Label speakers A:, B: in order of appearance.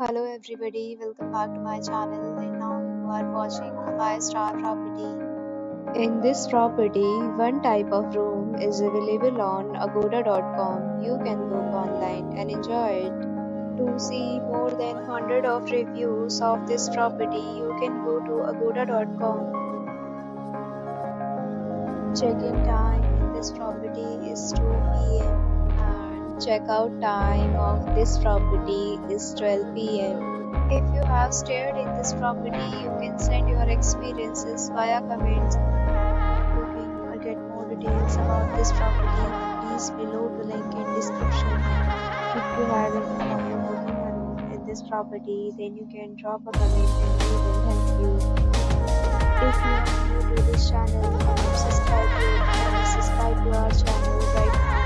A: Hello everybody, welcome back to my channel and now you are watching a 5-star property. In this property, one type of room is available on agoda.com. You can book online and enjoy it. To see more than 100 of reviews of this property, you can go to agoda.com. Check-in time in this property is 2 p.m. and check-out time of this property is 12 p.m. If you have stayed in this property, you can send your experiences via comments. Booking or get more details about this property, please below the link in description. If you have any problem booking a room in this property, then you can drop a comment and we will help you. If you are new to this channel, subscribe to our channel right now